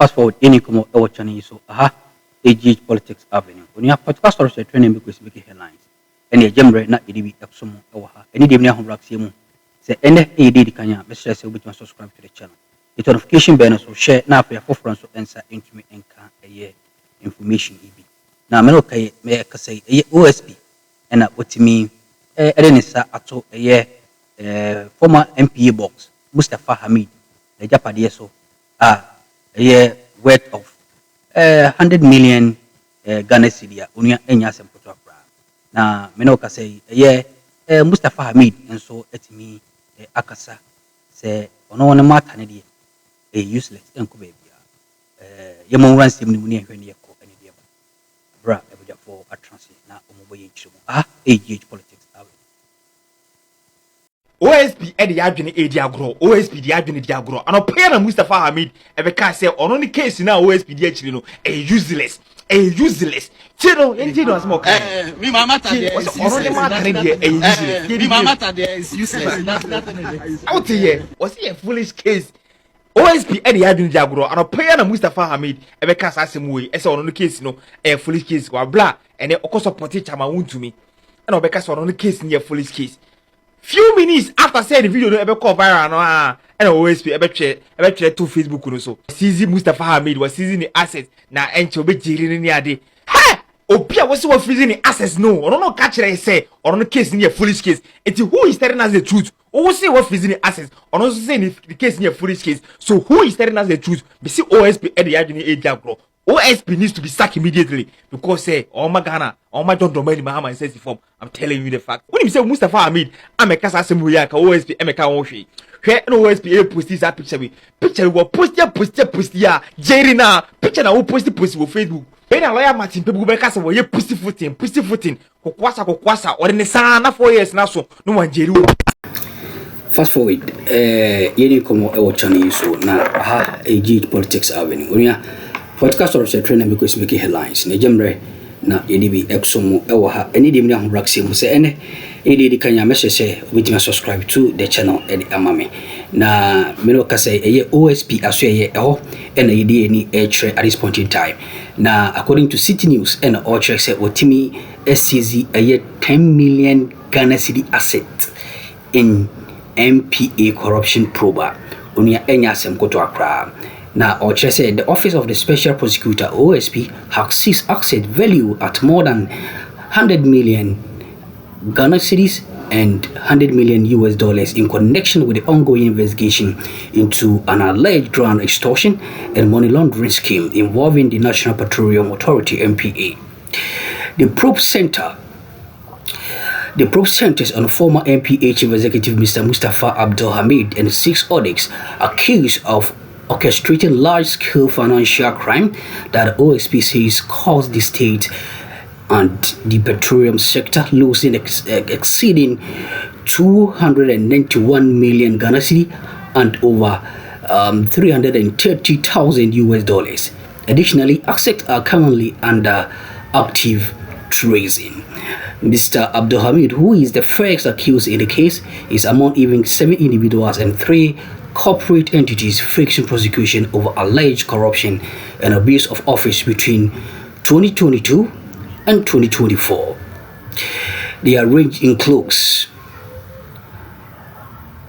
fast forward any come our channel so AGH Politics Avenue. When you have podcast or training because we headlines. And the Jembre na EDB Exomo Oha. Any day na homework simu. Say any AD kanya. Make sure you subscribe to the channel. The notification bell so share now for your forefront so answer into me and can information EB. Now me okay me say OSP and what me Edenisa ato former NPA box Mustafa Hamid the Japadi so worth of 100 million Ghana cedi unia enya sempoto akra na me no ka say Mustafa Hamid enso etimi akasa say ono ne mata ne de useless enko baby ye mo ran sim ni mu ne hwe ne yeko ene de bra ebuja for atransi na omobo ye chiro AGH Politics OSP e de adwene e di agro OSP di adwene di agro anope na Mustafa Hamid e be ka say ono ne case na OSP di achiri no useless chiro enti asmo ka mi mama ta there is ono ne ma tane de useless mi mama ta there is useless nothing out here was a foolish case OSP e de adwene di agro anope na Mustafa Hamid e be ka say asem we e say ono ne case no foolish case wa bla ene okosupport chama wuntumi e be ka say ono ne case ni foolish case. Few minutes after saying the video no ebe call viral no and OSP ebe share to Facebook no so season Mustafa Hamid was seizing the assets na enche obe jiri ni ade hey opia was freezing the assets no no catch it say or no case near foolish case it who is telling us the truth who say what freezing the assets or no say the case near foolish case so who is telling us the truth be see OSP e dey adwene e diagro OSP needs to be sacked immediately because say oh my Ghana oh my John Domeli Mahama in sense form. I'm telling you the fact. When you say Mustafa Hamid, I'm a cast assembly ka OSP emeka wonhwe. Hwe no OSP e post this picture we. Picture we post ya. Jerry na picture na we post on Facebook. When a lawyer Martin people be cast we pussy footing. Kokwasa or ne sana 4 years na so no one Jerry. Fast forward yeni komo e channel so na AGH Politics Avenue. Onia podcast or training because we headlines. Ne jemre na EDB Exomo ewa any day na homework simu say ene EDD kanya message say we subscribe to the channel edi amame na me no ka say OSP aso eho ena EDD ni at this point in time na according to City News and all check say otimi SCZ 10 million Ghana cedi asset in NPA corruption probe unia enya sem koto akra. Now, Oche said the Office of the Special Prosecutor OSP has seized asset value at more than 100 million Ghana cedis and $100 million in connection with the ongoing investigation into an alleged grand extortion and money laundering scheme involving the National Petroleum Authority (NPA). The probe centers on former NPA Chief Executive Mr. Mustafa Abdul Hamid and 6 others accused of orchestrating large-scale financial crime that OSP says caused the state and the petroleum sector losing exceeding 291 million Ghana cedi and over $330,000. Additionally, assets are currently under active tracing. Mr. Abdul Hamid, who is the first accused in the case, is among even 7 individuals and 3 corporate entities facing prosecution over alleged corruption and abuse of office between 2022 and 2024. The range includes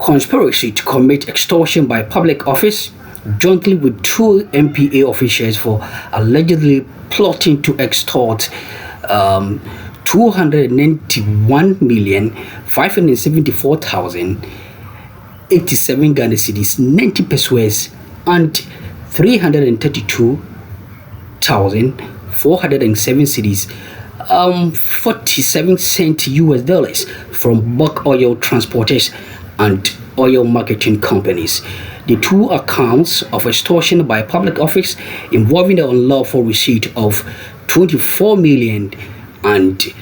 conspiracy to commit extortion by public office jointly with 2 NPA officials for allegedly plotting to extort 291,574,087 Ghana cedis, 90 pesos, and 332,407 cedis, 47 cents US from bulk oil transporters and oil marketing companies. The 2 accounts of extortion by public office involving the unlawful receipt of 24 million and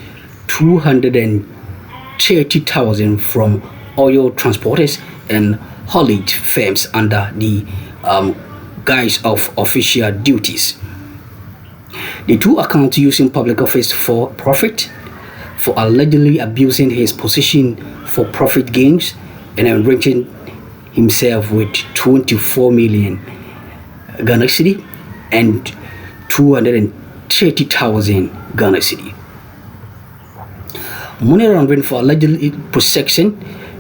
230,000 from oil transporters and haulage firms under the guise of official duties. The 2 accounts using public office for profit, for allegedly abusing his position for profit gains and enriching himself with 24 million Ghana cedi, and 230,000 Ghana cedi. Money laundering for alleged possession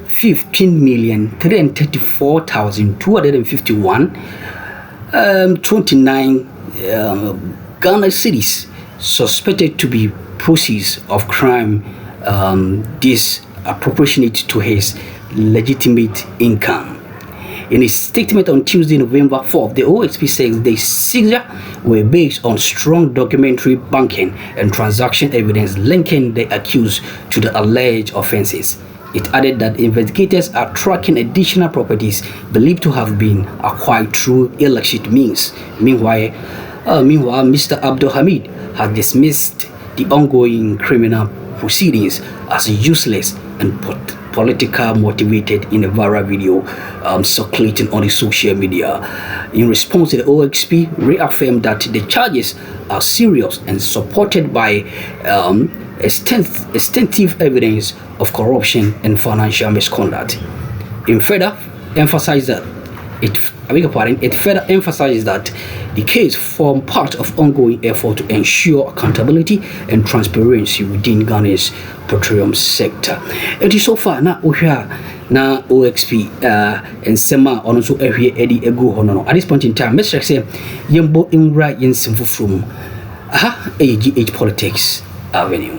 15,334,251 29 Ghana cedis suspected to be proceeds of crime disproportionate to his legitimate income. In a statement on Tuesday, November 4th, the OSP says the seizure were based on strong documentary banking and transaction evidence linking the accused to the alleged offenses. It added that investigators are tracking additional properties believed to have been acquired through illicit means. Meanwhile, Mr. Abdul Hamid has dismissed the ongoing criminal proceedings as useless and political motivated in a viral video circulating on the social media. In response, the OSP reaffirmed that the charges are serious and supported by extensive evidence of corruption and financial misconduct. It further emphasized that the case formed part of ongoing effort to ensure accountability and transparency within Ghana's petroleum sector. It is so far now na OXP and Sema on also every Eddie Ego Hono. At this point in time, Mr. Say Yembo Imra Yensimfu from AGH Politics Avenue.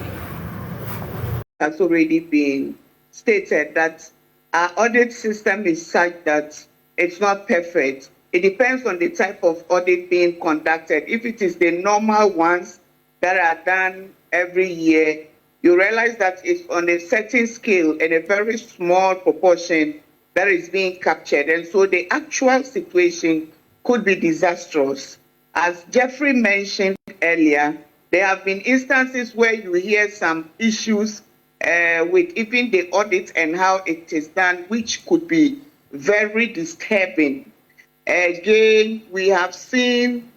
Has already been stated that our audit system is such that it's not perfect. It depends on the type of audit being conducted. If it is the normal ones that are done every year, you realize that it's on a certain scale and a very small proportion that is being captured. And so the actual situation could be disastrous. As Jeffrey mentioned earlier, there have been instances where you hear some issues with even the audit and how it is done, which could be very disturbing. Again, we have seen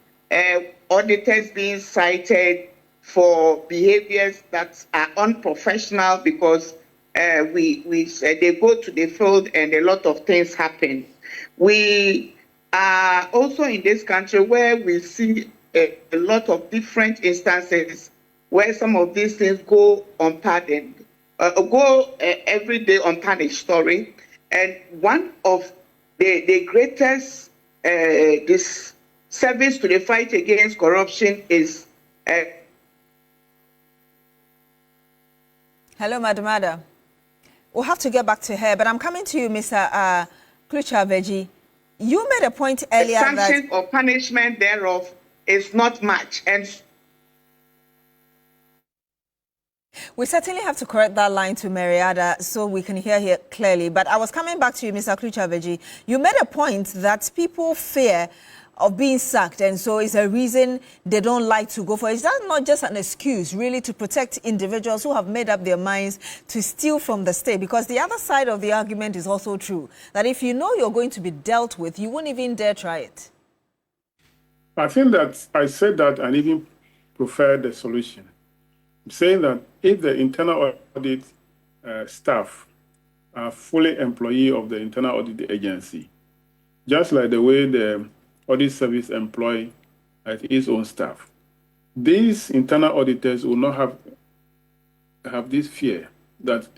auditors being cited for behaviors that are unprofessional because they go to the field and a lot of things happen. We are also in this country where we see a lot of different instances where some of these things go unpardoned, every day unpunished, sorry. And one of the greatest this service to the fight against corruption is... Hello, Madam Addo. We'll have to get back to her, but I'm coming to you, Mr. Ceasěď. You made a point earlier that... sanction or punishment thereof is not much. And we certainly have to correct that line to Mariada so we can hear here clearly. But I was coming back to you, Mr. Ceasěď. You made a point that people fear of being sacked, and so it's a reason they don't like to go for it. Is that not just an excuse, really, to protect individuals who have made up their minds to steal from the state? Because the other side of the argument is also true, that if you know you're going to be dealt with, you wouldn't even dare try it. I think that I said that and even prefer the solution. I'm saying that if the internal audit staff are fully employee of the internal audit agency, just like the way the audit service employ its own staff, these internal auditors will not have this fear that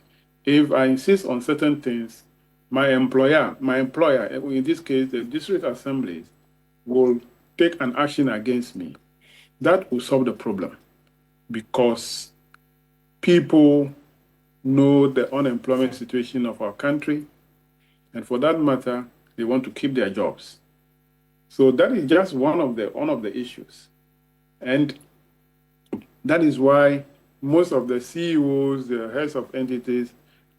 if I insist on certain things, my employer, in this case, the district assemblies, will take an action against me. That will solve the problem, because people know the unemployment situation of our country, and for that matter, they want to keep their jobs. So that is just one of the issues. And that is why most of the CEOs, the heads of entities,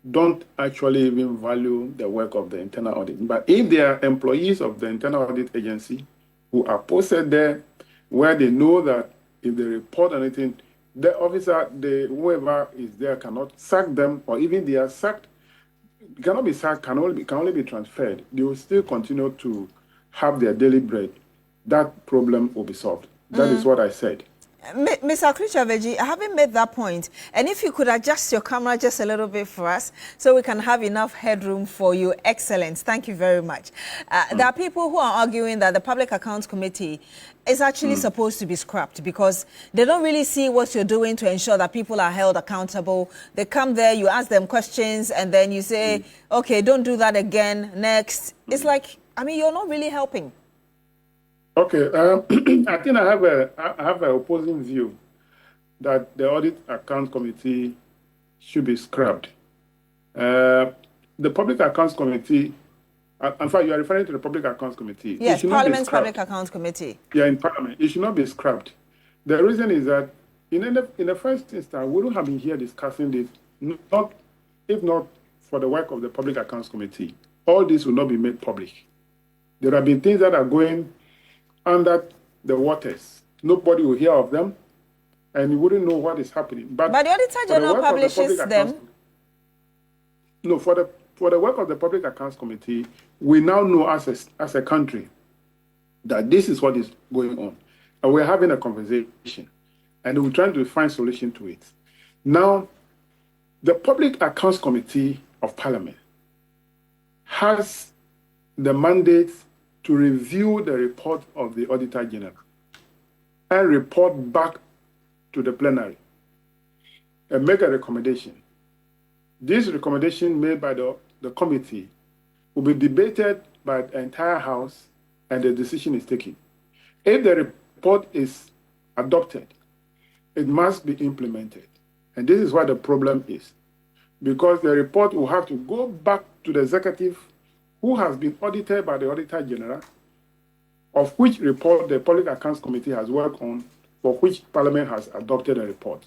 don't actually even value the work of the internal audit. But if they are employees of the internal audit agency who are posted there, where they know that if they report anything, the officer, whoever is there cannot sack them, or even they are sacked, cannot be sacked, can only be transferred. They will still continue to have their daily bread. That problem will be solved. That is what I said. Mr. Chris, having made that point, and if you could adjust your camera just a little bit for us so we can have enough headroom for you. Excellent. Thank you very much. There are people who are arguing that the Public Accounts Committee is actually supposed to be scrapped because they don't really see what you're doing to ensure that people are held accountable. They come there, you ask them questions, and then you say, okay, don't do that again, next. It's like, I mean, you're not really helping. Okay, I think I have an opposing view that the Audit Account Committee should be scrapped. The Public Accounts Committee, in fact, you are referring to the Public Accounts Committee. Yes, Parliament's Public Accounts Committee. Yeah, in Parliament, it should not be scrapped. The reason is that in the first instance, we would have been here discussing this, if not for the work of the Public Accounts Committee. All this will not be made public. There have been things that are going under the waters. Nobody will hear of them, and you wouldn't know what is happening. But the Auditor General publishes them. No, for the work of the Public Accounts Committee, we now know as a country that this is what is going on. And we're having a conversation, and we're trying to find solution to it. Now, the Public Accounts Committee of Parliament has the mandate to review the report of the Auditor General and report back to the plenary and make a recommendation. This recommendation made by the committee will be debated by the entire House and the decision is taken. If the report is adopted, it must be implemented. And this is what the problem is. Because the report will have to go back to the executive who has been audited by the Auditor General, of which report the Public Accounts Committee has worked on, for which Parliament has adopted a report.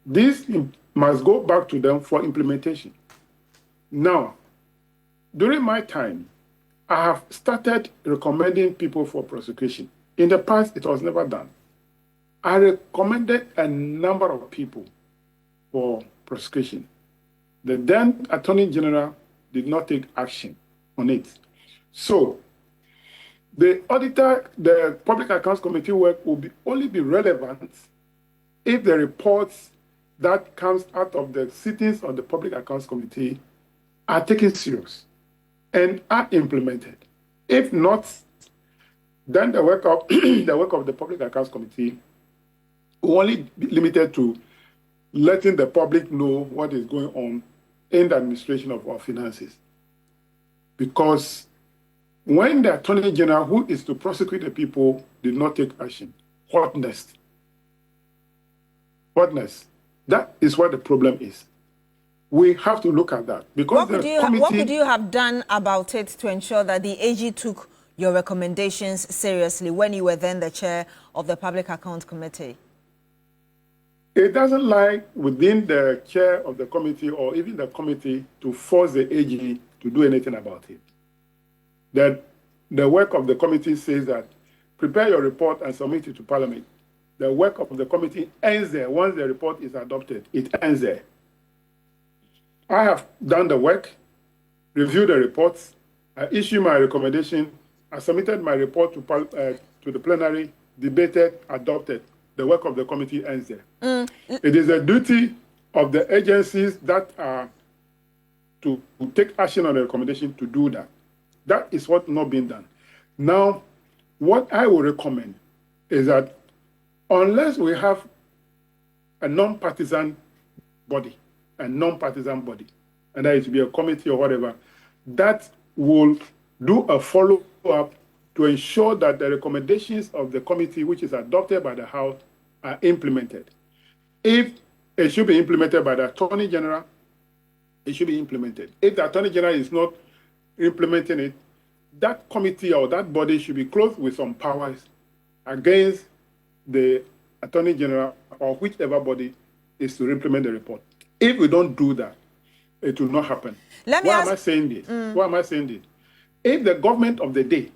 This must go back to them for implementation. Now, during my time, I have started recommending people for prosecution. In the past, it was never done. I recommended a number of people for prosecution. The then Attorney General did not take action on it. So, the Public Accounts Committee work will only be relevant if the reports that comes out of the sittings of the Public Accounts Committee are taken serious and are implemented. If not, then the work of the Public Accounts Committee will only be limited to letting the public know what is going on in the administration of our finances. Because when the Attorney General, who is to prosecute the people, did not take action, what next? What next? That is what the problem is. We have to look at that. Because what could you have done about it to ensure that the AG took your recommendations seriously when you were then the chair of the Public Accounts Committee? It doesn't lie within the chair of the committee or even the committee to force the AG to do anything about it. That the work of the committee says that prepare your report and submit it to Parliament. The work of the committee ends there. Once the report is adopted, it ends there. I have done the work, reviewed the reports, I issued my recommendation, I submitted my report to the plenary, debated, adopted. The work of the committee ends there. It is a duty of the agencies that are to take action on the recommendation to do that. That is what not being done. Now, what I would recommend is that unless we have a non-partisan body, and that is to be a committee or whatever, that will do a follow-up to ensure that the recommendations of the committee, which is adopted by the House, are implemented. If it should be implemented by the Attorney General, it should be implemented. If the Attorney General is not implementing it, that committee or that body should be clothed with some powers against the Attorney General or whichever body is to implement the report. If we don't do that, it will not happen. Why am I saying this? Why am I saying this? If the government of the day,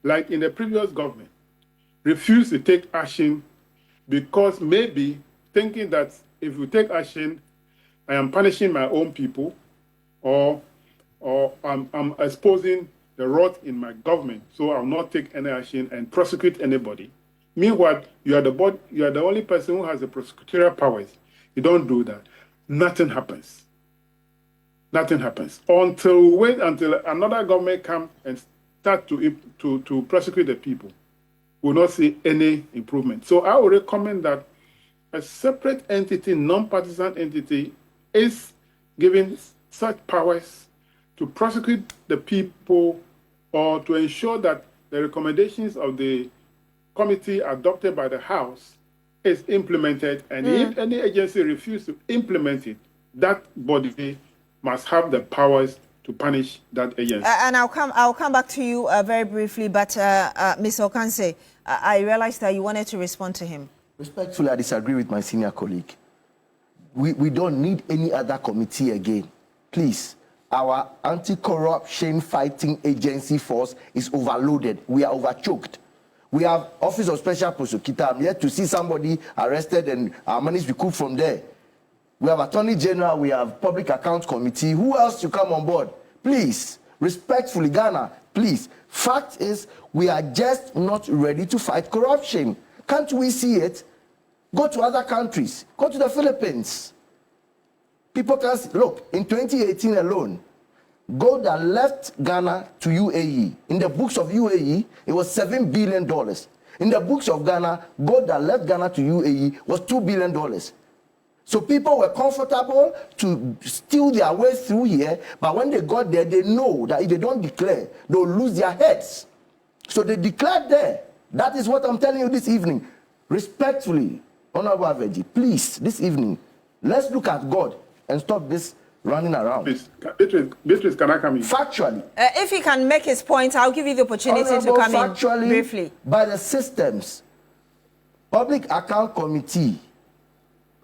like in the previous government, refused to take action because maybe thinking that if we take action, I am punishing my own people or I'm exposing the rot in my government, so I'll not take any action and prosecute anybody, Meanwhile, you are the only person who has the prosecutorial powers. You don't do that. Nothing happens. Nothing happens until we wait until another government comes and start to prosecute the people. We will not see any improvement. So I would recommend that a separate entity, non-partisan entity, is given such powers to prosecute the people or to ensure that the recommendations of the committee adopted by the House is implemented. And if any agency refuses to implement it, that body must have the powers to punish that agency. And I'll come back to you very briefly, but Mr. Okanse, I realized that you wanted to respond to him. Respectfully, I disagree with my senior colleague. We don't need any other committee again. Please, our anti-corruption fighting agency force is overloaded. We are overchoked. We have Office of Special Prosecutor. I'm yet to see somebody arrested and our monies recouped from there. We have Attorney General. We have Public Accounts Committee. Who else to come on board? Please, respectfully, Ghana, please. Fact is, we are just not ready to fight corruption. Can't we see it? Go to other countries. Go to the Philippines. People can see, look, in 2018 alone, gold that left Ghana to UAE. In the books of UAE, it was $7 billion. In the books of Ghana, gold that left Ghana to UAE was $2 billion. So people were comfortable to steal their way through here, but when they got there, they know that if they don't declare, they'll lose their heads. So they declared there. That is what I'm telling you this evening. Respectfully, Honorable Aveji, please, this evening, let's look at God and stop this running around. Please, Beatrice, can I come in? Factually. If he can make his point, I'll give you the opportunity to come in briefly. By the systems, Public Account Committee,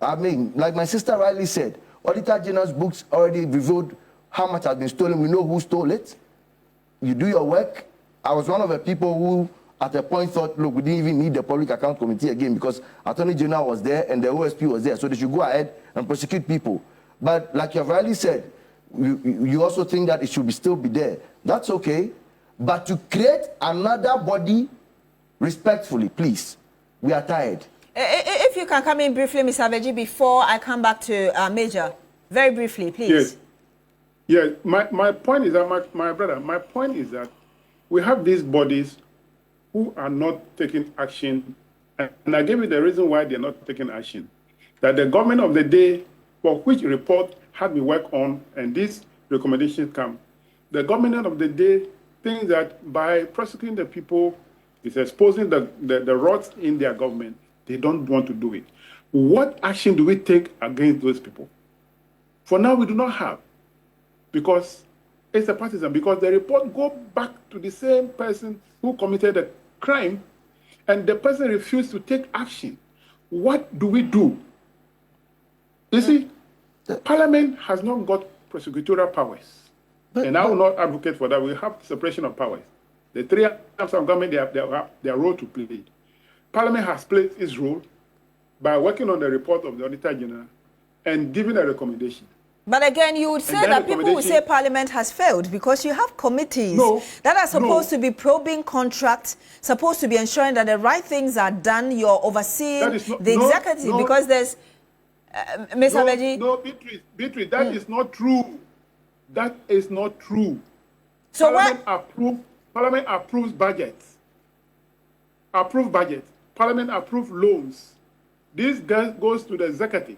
I mean, like my sister rightly said, Auditor General's books already revealed how much has been stolen. We know who stole it. You do your work. I was one of the people who at a point thought, look, we didn't even need the Public Account Committee again because Attorney General was there and the OSP was there, so they should go ahead and prosecute people. But like you have rightly said, you also think that it should still be there. That's okay. But to create another body, respectfully, please, we are tired. If you can come in briefly, Mr. Aveji, before I come back to Major. Very briefly, please. Yes. Yes. My point is that, my brother, my point is that we have these bodies who are not taking action. And I gave you the reason why they're not taking action. That the government of the day, for which report had been worked on, and these recommendations come, the government of the day thinks that by prosecuting the people, is exposing the rots in their government. They don't want to do it. What action do we take against those people? For now, we do not have, because it's a partisan, because the report go back to the same person who committed the crime, and the person refused to take action. What do we do? You see, Parliament has not got prosecutorial powers. And I will not advocate for that. We have separation of powers. The three arms of government, they have their role to play. Parliament has played its role by working on the report of the Auditor General and giving a recommendation. But again, you would say that people will say Parliament has failed because you have committees that are supposed to be probing contracts, supposed to be ensuring that the right things are done. You're overseeing the executive because there's... Mr. Aveji? No, Beatrice, that is not true. That is not true. So Parliament approves budgets. Parliament approves loans. This goes to the executive.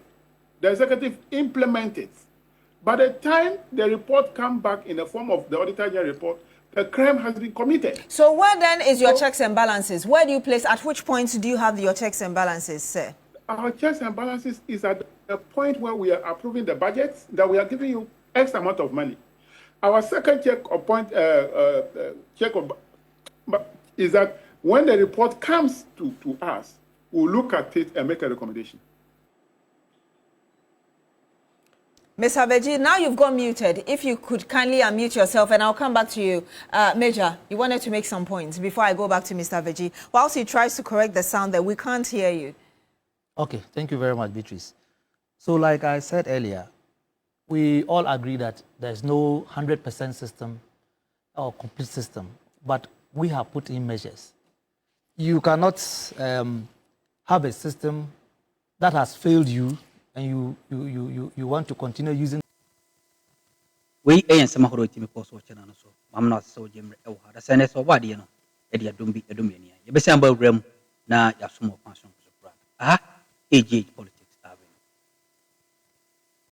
The executive implements it. By the time the report comes back in the form of the Auditor General report, the crime has been committed. So where then is your checks and balances? Where do you place, at which point do you have your checks and balances, sir? Our checks and balances is at the point where we are approving the budgets, that we are giving you X amount of money. Our second check is that when the report comes to us, we'll look at it and make a recommendation. Ms. Aveji, now you've got muted. If you could kindly unmute yourself, and I'll come back to you. Major, you wanted to make some points before I go back to Mr. Aveji. Whilst he tries to correct the sound that we can't hear you. Okay, thank you very much, Beatrice. So like I said earlier, we all agree that there's no 100% system or complete system, but we have put in measures. you cannot have a system that has failed you and you want to continue using. We ain't some of the team post watching on so. I'm not so Jim. Oh, the Senate or what, you know. Eddie, don't be a dominion. You be saying about Rem, now you're some more pension. AJ